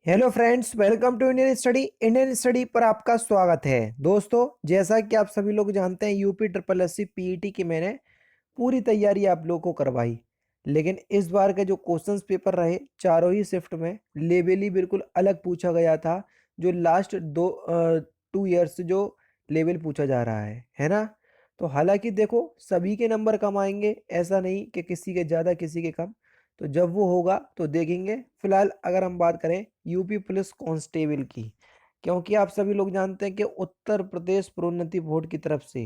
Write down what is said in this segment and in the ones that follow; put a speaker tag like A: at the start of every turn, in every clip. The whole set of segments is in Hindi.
A: Hello friends, welcome to Indian study पर आपका स्वागत है। दोस्तों, जैसा कि आप सभी लोग जानते हैं, UP triple S C PET की मैंने पूरी तैयारी आप लोगों को करवाई। लेकिन इस बार के जो क्वेश्चंस पेपर रहे चारों ही शिफ्ट में लेवल ही बिल्कुल अलग पूछा गया था। जो लास्ट 2 ईयर्स से जो लेवल पूछा जा रहा है ना। तो हालांकि देखो, सभी के नंबर कम आएंगे, ऐसा नहीं कि किसी के ज़्यादा किसी के कम। तो जब वो होगा तो देखेंगे। फिलहाल अगर हम बात करें यूपी पुलिस कांस्टेबल की, क्योंकि आप सभी लोग जानते हैं कि उत्तर प्रदेश प्रोन्नति बोर्ड की तरफ से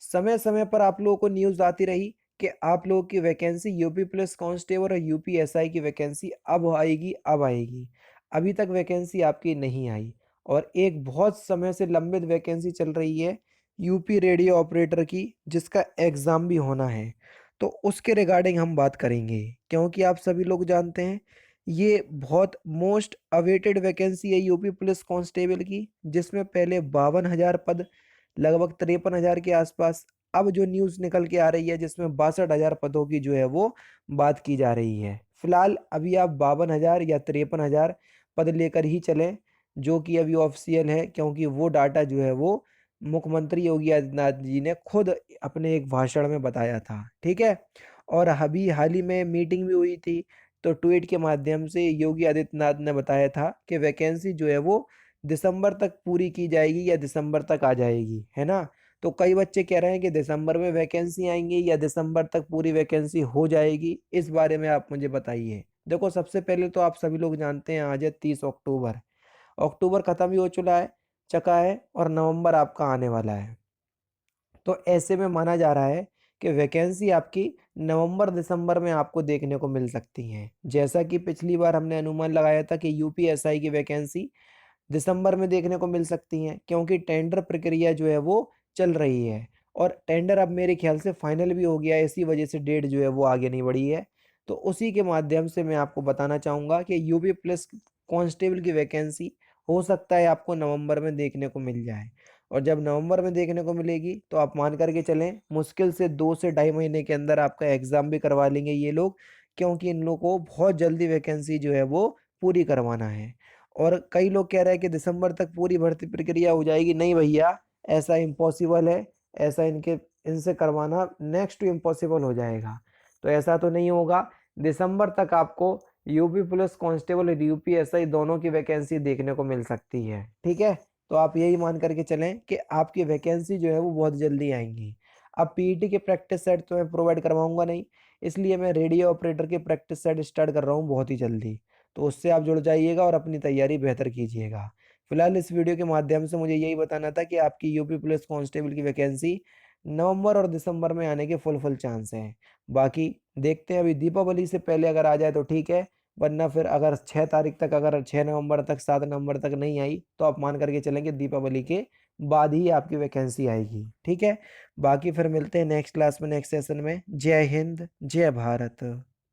A: समय समय पर आप लोगों को न्यूज़ आती रही कि आप लोगों की वैकेंसी यूपी पुलिस कांस्टेबल और यूपी एसआई की वैकेंसी अब आएगी अब आएगी। अभी तक वैकेंसी आपकी नहीं आई। और एक बहुत समय से लंबित वैकेंसी चल रही है यूपी रेडियो ऑपरेटर की, जिसका एग्ज़ाम भी होना है। तो उसके रिगार्डिंग हम बात करेंगे, क्योंकि आप सभी लोग जानते हैं ये बहुत मोस्ट अवेटेड वैकेंसी है यूपी पुलिस कांस्टेबल की, जिसमें पहले 52,000 पद, लगभग 53,000 के आसपास। अब जो न्यूज़ निकल के आ रही है जिसमें 62,000 पदों की जो है वो बात की जा रही है। फिलहाल अभी आप 52,000 या 53,000 पद लेकर ही चलें, जो कि अभी ऑफिशियल है, क्योंकि वो डाटा जो है वो मुख्यमंत्री योगी आदित्यनाथ जी ने खुद अपने एक भाषण में बताया था। ठीक है। और अभी हाल ही में मीटिंग भी हुई थी, तो ट्वीट के माध्यम से योगी आदित्यनाथ ने बताया था कि वैकेंसी जो है वो दिसंबर तक पूरी की जाएगी या दिसंबर तक आ जाएगी, है ना। तो कई बच्चे कह रहे हैं कि दिसंबर में वैकेंसी आएंगी या दिसंबर तक पूरी वैकेंसी हो जाएगी। इस बारे में आप मुझे बताइए। देखो, सबसे पहले तो आप सभी लोग जानते हैं आज है 30 अक्टूबर। अक्टूबर खत्म ही हो चुका है और नवंबर आपका आने वाला है। तो ऐसे में माना जा रहा है कि वैकेंसी आपकी नवंबर दिसंबर में आपको देखने को मिल सकती है। जैसा कि पिछली बार हमने अनुमान लगाया था कि यूपीएसआई की वैकेंसी दिसंबर में देखने को मिल सकती है, क्योंकि टेंडर प्रक्रिया जो है वो चल रही है। और टेंडर अब मेरे ख्याल से फाइनल भी हो गया है, इसी वजह से डेट जो है वो आगे नहीं बढ़ी है। तो उसी के माध्यम से मैं आपको बताना चाहूँगा कि यूपी प्लस कांस्टेबल की वैकेंसी हो सकता है आपको नवंबर में देखने को मिल जाए। और जब नवंबर में देखने को मिलेगी तो आप मान करके चलें, मुश्किल से 2 से ढाई महीने के अंदर आपका एग्ज़ाम भी करवा लेंगे ये लोग, क्योंकि इन लोगों को बहुत जल्दी वैकेंसी जो है वो पूरी करवाना है। और कई लोग कह रहे हैं कि दिसंबर तक पूरी भर्ती प्रक्रिया हो जाएगी। नहीं भैया, ऐसा इम्पॉसिबल है। ऐसा इनसे करवाना नेक्स्ट टू इम्पॉसिबल हो जाएगा। तो ऐसा तो नहीं होगा। दिसंबर तक आपको यूपी पुलिस कांस्टेबल और यूपी एसआई दोनों की वैकेंसी देखने को मिल सकती है। ठीक है। तो आप यही मान करके चलें कि आपकी वैकेंसी जो है वो बहुत जल्दी आएंगी। अब पीईटी के प्रैक्टिस सेट तो मैं प्रोवाइड करवाऊंगा नहीं, इसलिए मैं रेडियो ऑपरेटर के प्रैक्टिस सेट स्टार्ट कर रहा हूँ बहुत ही जल्दी। तो उससे आप जुड़ जाइएगा और अपनी तैयारी बेहतर कीजिएगा। फिलहाल इस वीडियो के माध्यम से मुझे यही बताना था कि आपकी यूपी पुलिस कांस्टेबल की वैकेंसी नवंबर और दिसंबर में आने के फुल चांस हैं। बाकी देखते हैं, अभी दीपावली से पहले अगर आ जाए तो ठीक है, वरना फिर अगर 6 तारीख तक, अगर 6 नवंबर तक 7 नवंबर तक नहीं आई तो आप मान करके चलेंगे दीपावली के बाद ही आपकी वैकेंसी आएगी। ठीक है। बाकी फिर मिलते हैं नेक्स्ट क्लास में, नेक्स्ट सेशन में। जय हिंद, जय भारत।